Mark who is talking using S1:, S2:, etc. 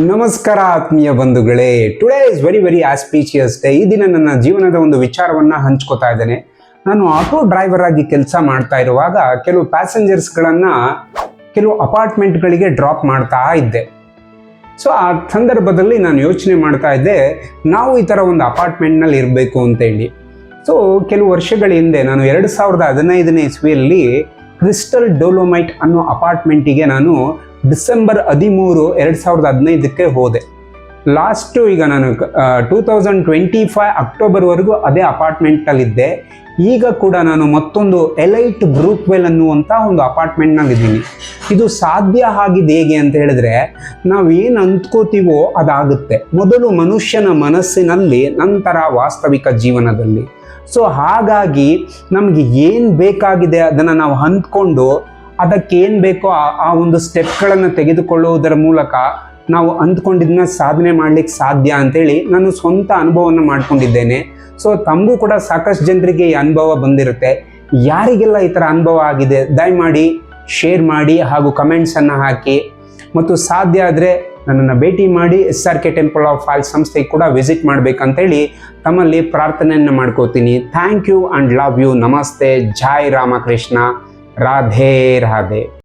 S1: ನಮಸ್ಕಾರ ಆತ್ಮೀಯ ಬಂಧುಗಳೇ. Today is very auspicious day. ಈ ದಿನ ನನ್ನ ಜೀವನದ ಒಂದು ವಿಚಾರವನ್ನು ಹಂಚ್ಕೋತಾ ಇದ್ದೇನೆ. ನಾನು ಆಟೋ ಡ್ರೈವರ್ ಆಗಿ ಕೆಲಸ ಮಾಡ್ತಾ ಇರುವಾಗ ಕೆಲವು ಪ್ಯಾಸೆಂಜರ್ಸ್ಗಳನ್ನು ಕೆಲವು ಅಪಾರ್ಟ್ಮೆಂಟ್ಗಳಿಗೆ ಡ್ರಾಪ್ ಮಾಡ್ತಾ ಇದ್ದೆ. ಸೊ ಆ ಸಂದರ್ಭದಲ್ಲಿ ನಾನು ಯೋಚನೆ ಮಾಡ್ತಾ ಇದ್ದೆ, ನಾವು ಈ ಥರ ಒಂದು ಅಪಾರ್ಟ್ಮೆಂಟ್ನಲ್ಲಿ ಇರಬೇಕು ಅಂತೇಳಿ. ಸೊ ಕೆಲವು ವರ್ಷಗಳ ಹಿಂದೆ ನಾನು 2015ನೇ ಇಸ್ವಿಯಲ್ಲಿ ಕ್ರಿಸ್ಟಲ್ ಡೋಲೋಮೈಟ್ ಅನ್ನೋ ಅಪಾರ್ಟ್ಮೆಂಟಿಗೆ ನಾನು ಡಿಸೆಂಬರ್ 13, 2015ಕ್ಕೆ ಹೋದೆ. ಲಾಸ್ಟು ಈಗ ನಾನು 2025 ಅಕ್ಟೋಬರ್ವರೆಗೂ ಅದೇ ಅಪಾರ್ಟ್ಮೆಂಟಲ್ಲಿದ್ದೆ. ಈಗ ಕೂಡ ನಾನು ಮತ್ತೊಂದು ಎಲೈಟ್ ಬ್ರೂಕ್ವೆಲ್ ಅನ್ನುವಂಥ ಒಂದು ಅಪಾರ್ಟ್ಮೆಂಟ್ನಲ್ಲಿದ್ದೀನಿ. ಇದು ಸಾಧ್ಯ ಆಗಿದೆ ಹೇಗೆ ಅಂತ ಹೇಳಿದ್ರೆ, ನಾವೇನು ಅಂದ್ಕೋತೀವೋ ಅದಾಗುತ್ತೆ. ಮೊದಲು ಮನುಷ್ಯನ ಮನಸ್ಸಿನಲ್ಲಿ, ನಂತರ ವಾಸ್ತವಿಕ ಜೀವನದಲ್ಲಿ. ಸೊ ಹಾಗಾಗಿ ನಮಗೆ ಏನು ಬೇಕಾಗಿದೆ ಅದನ್ನು ನಾವು ಅಂದ್ಕೊಂಡು ಅದಕ್ಕೆ ಏನು ಬೇಕೋ ಆ ಒಂದು ಸ್ಟೆಪ್ಗಳನ್ನು ತೆಗೆದುಕೊಳ್ಳುವುದರ ಮೂಲಕ ನಾವು ಅಂದ್ಕೊಂಡಿದ್ದನ್ನ ಸಾಧನೆ ಮಾಡಲಿಕ್ಕೆ ಸಾಧ್ಯ ಅಂತೇಳಿ ನಾನು ಸ್ವಂತ ಅನುಭವವನ್ನು ಮಾಡ್ಕೊಂಡಿದ್ದೇನೆ. ಸೊ ತಮಗೂ ಕೂಡ ಸಾಕಷ್ಟು ಜನರಿಗೆ ಈ ಅನುಭವ ಬಂದಿರುತ್ತೆ. ಯಾರಿಗೆಲ್ಲ ಈ ಥರ ಅನುಭವ ಆಗಿದೆ ದಯಮಾಡಿ ಶೇರ್ ಮಾಡಿ ಹಾಗೂ ಕಮೆಂಟ್ಸನ್ನು ಹಾಕಿ, ಮತ್ತು ಸಾಧ್ಯ ಆದರೆ ನನ್ನನ್ನು ಭೇಟಿ ಮಾಡಿ SRK ಟೆಂಪಲ್ ಆಫ್ ಫಾಲ್ಸ್ ಸಂಸ್ಥೆಗೆ ಕೂಡ ವಿಸಿಟ್ ಮಾಡಬೇಕಂತೇಳಿ ತಮ್ಮಲ್ಲಿ ಪ್ರಾರ್ಥನೆಯನ್ನು ಮಾಡ್ಕೋತೀನಿ. Thank you and love you. ನಮಸ್ತೆ. ಜೈ ರಾಮಕೃಷ್ಣ. ರಾಧೆ ರಾಧೆ.